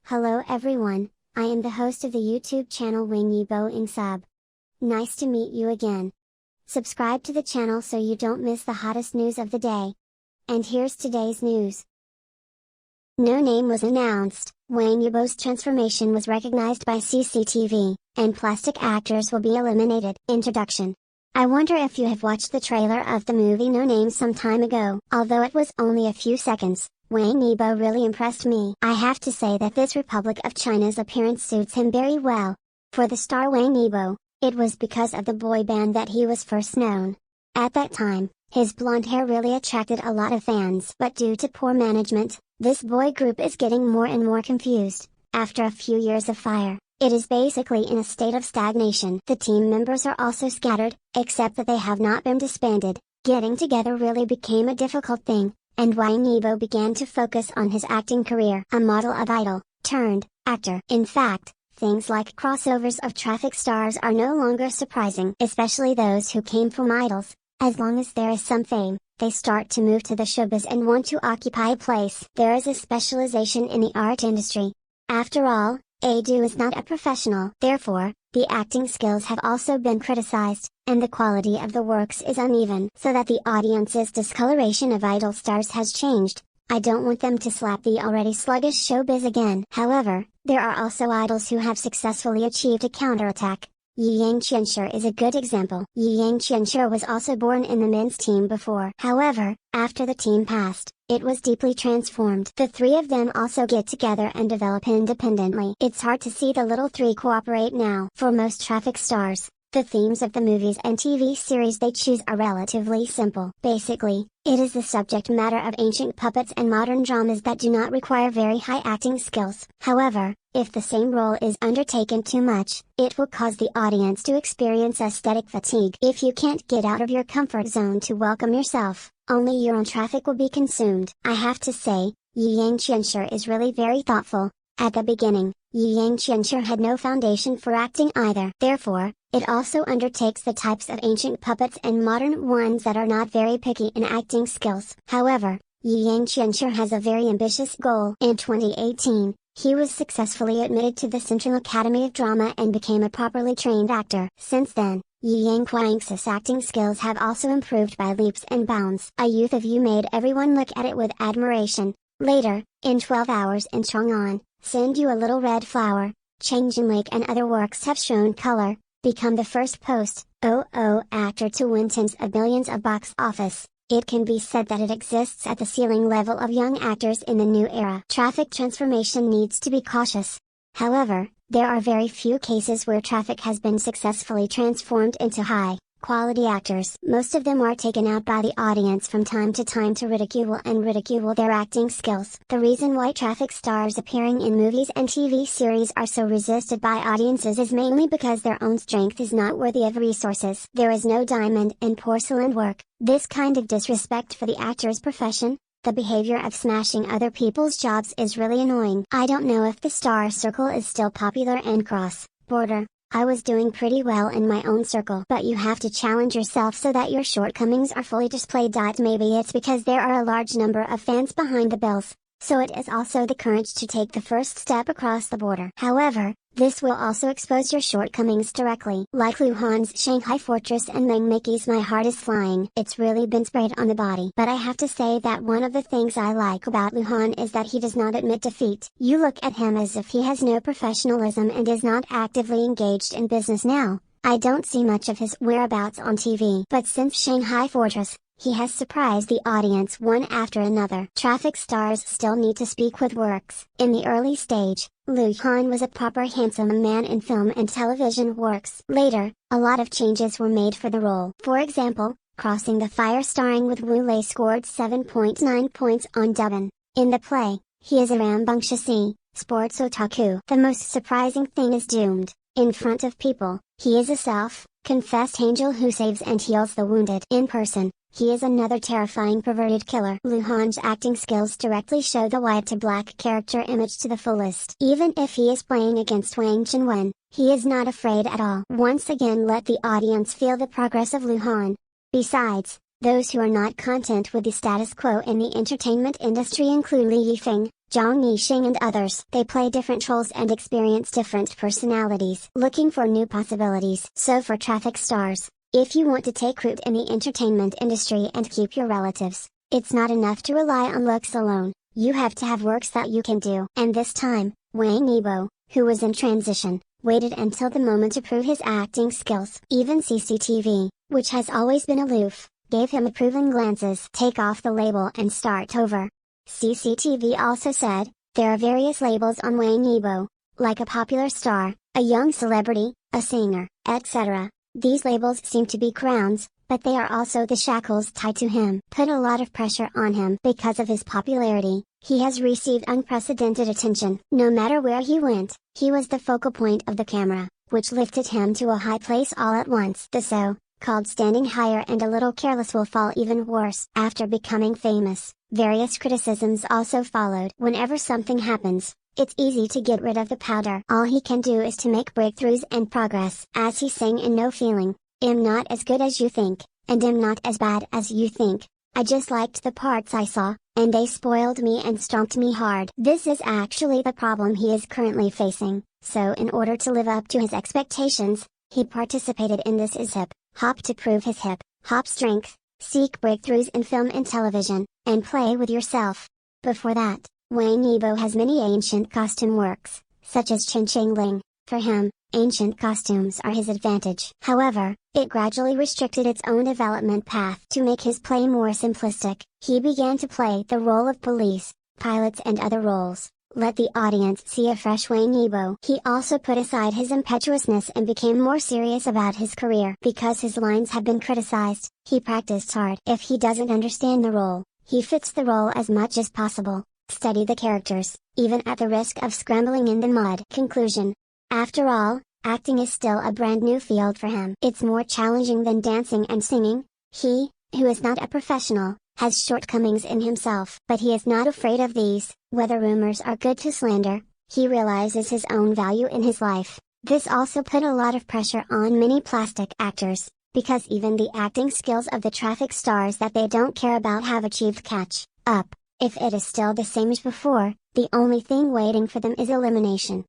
Hello everyone, I am the host of the YouTube channel Wang Yibo Sub. Nice to meet you again. Subscribe to the channel so you don't miss the hottest news of the day. And here's today's news. No name was announced, Wang Yibo's transformation was recognized by CCTV, and plastic actors will be eliminated. Introduction. I wonder if you have watched the trailer of the movie No Name some time ago. Although it was only a few seconds, Wang Yibo really impressed me. I have to say that this Republic of China's appearance suits him very well. For the star Wang Yibo, it was because of the boy band that he was first known. At that time, his blonde hair really attracted a lot of fans. But due to poor management, this boy group is getting more and more confused. After a few years of fire, it is basically in a state of stagnation. The team members are also scattered, except that they have not been disbanded. Getting together really became a difficult thing, and Wang Yibo began to focus on his acting career. A model of idol, turned actor. In fact, things like crossovers of traffic stars are no longer surprising, especially those who came from idols. As long as there is some fame, they start to move to the showbiz and want to occupy a place. There is a specialization in the art industry. After all, Adu is not a professional. Therefore, the acting skills have also been criticized, and the quality of the works is uneven. So that the audience's discoloration of idol stars has changed. I don't want them to slap the already sluggish showbiz again. However, there are also idols who have successfully achieved a counterattack. Yang Qianxue is a good example. Yang Qianxue was also born in the men's team before. However, after the team passed, it was deeply transformed. The three of them also get together and develop independently. It's hard to see the little three cooperate now. For most traffic stars, the themes of the movies and TV series they choose are relatively simple. Basically, it is the subject matter of ancient puppets and modern dramas that do not require very high acting skills. However, if the same role is undertaken too much, it will cause the audience to experience aesthetic fatigue. If you can't get out of your comfort zone to welcome yourself, only your own traffic will be consumed. I have to say, Yang Qianxue is really very thoughtful. At the beginning, Yang Qianxue had no foundation for acting either. Therefore, it also undertakes the types of ancient puppets and modern ones that are not very picky in acting skills. However, Yang Qianxue has a very ambitious goal. In 2018, he was successfully admitted to the Central Academy of Drama and became a properly trained actor. Since then, Yang Qianxue's acting skills have also improved by leaps and bounds. A Youth of You made everyone look at it with admiration. Later, in 12 Hours in Chang'an, Send You a Little Red Flower, Chang'an Lake and other works have shown color, become the first post-00 actor to win tens of millions of box office. It can be said that it exists at the ceiling level of young actors in the new era. Traffic transformation needs to be cautious. However, there are very few cases where traffic has been successfully transformed into high-quality actors. Most of them are taken out by the audience from time to time to ridicule their acting skills. The reason why traffic stars appearing in movies and TV series are so resisted by audiences is mainly because their own strength is not worthy of resources. There is no diamond in porcelain work. This kind of disrespect for the actor's profession, the behavior of smashing other people's jobs is really annoying. I don't know if the star circle is still popular and cross-border. I was doing pretty well in my own circle. But you have to challenge yourself so that your shortcomings are fully displayed. Maybe it's because there are a large number of fans behind the bells, so it is also the courage to take the first step across the border. However, this will also expose your shortcomings directly. Like Luhan's Shanghai Fortress and Meng Mickey's My Heart is Flying. It's really been sprayed on the body. But I have to say that one of the things I like about Luhan is that he does not admit defeat. You look at him as if he has no professionalism and is not actively engaged in business now. I don't see much of his whereabouts on TV. But since Shanghai Fortress, he has surprised the audience one after another. Traffic stars still need to speak with works. In the early stage, Luhan was a proper handsome man in film and television works. Later, a lot of changes were made for the role. For example, Crossing the Fire starring with Wu Lei scored 7.9 points on Douban. In the play, he is a rambunctious sports otaku. The most surprising thing is Doomed. In front of people, he is a self-confessed angel who saves and heals the wounded. In person, he is another terrifying perverted killer. Luhan's acting skills directly show the white to black character image to the fullest. Even if he is playing against Wang Chenwen, he is not afraid at all. Once again, let the audience feel the progress of Luhan. Besides, those who are not content with the status quo in the entertainment industry include Li Yifeng, Zhang Yixing and others. They play different roles and experience different personalities, looking for new possibilities. So for traffic stars, if you want to take root in the entertainment industry and keep your relatives, it's not enough to rely on looks alone, you have to have works that you can do. And this time, Wang Yibo, who was in transition, waited until the moment to prove his acting skills. Even CCTV, which has always been aloof, gave him approving glances. Take off the label and start over. CCTV also said, there are various labels on Wang Yibo, like a popular star, a young celebrity, a singer, etc. These labels seem to be crowns, but they are also the shackles tied to him. Put a lot of pressure on him because of his popularity. He has received unprecedented attention. No matter where he went, he was the focal point of the camera, which lifted him to a high place all at once. The so-called standing higher and a little careless will fall even worse. After becoming famous, various criticisms also followed. Whenever something happens, it's easy to get rid of the powder. All he can do is to make breakthroughs and progress. As he sang in No Feeling, "I'm not as good as you think, and I'm not as bad as you think. I just liked the parts I saw, and they spoiled me and stomped me hard." This is actually the problem he is currently facing, so in order to live up to his expectations, he participated in this hip-hop to prove his hip-hop strength, seek breakthroughs in film and television, and play with yourself. Before that, Wang Yibo has many ancient costume works, such as Chen Ling. For him, ancient costumes are his advantage. However, it gradually restricted its own development path. To make his play more simplistic, he began to play the role of police, pilots and other roles. Let the audience see a fresh Wang Yibo. He also put aside his impetuousness and became more serious about his career. Because his lines have been criticized, he practiced hard. If he doesn't understand the role, he fits the role as much as possible. Study the characters, even at the risk of scrambling in the mud. Conclusion. After all, acting is still a brand new field for him. It's more challenging than dancing and singing. He, who is not a professional, has shortcomings in himself. But he is not afraid of these. Whether rumors are good to slander, he realizes his own value in his life. This also put a lot of pressure on many plastic actors, because even the acting skills of the traffic stars that they don't care about have achieved catch up. If it is still the same as before, the only thing waiting for them is elimination.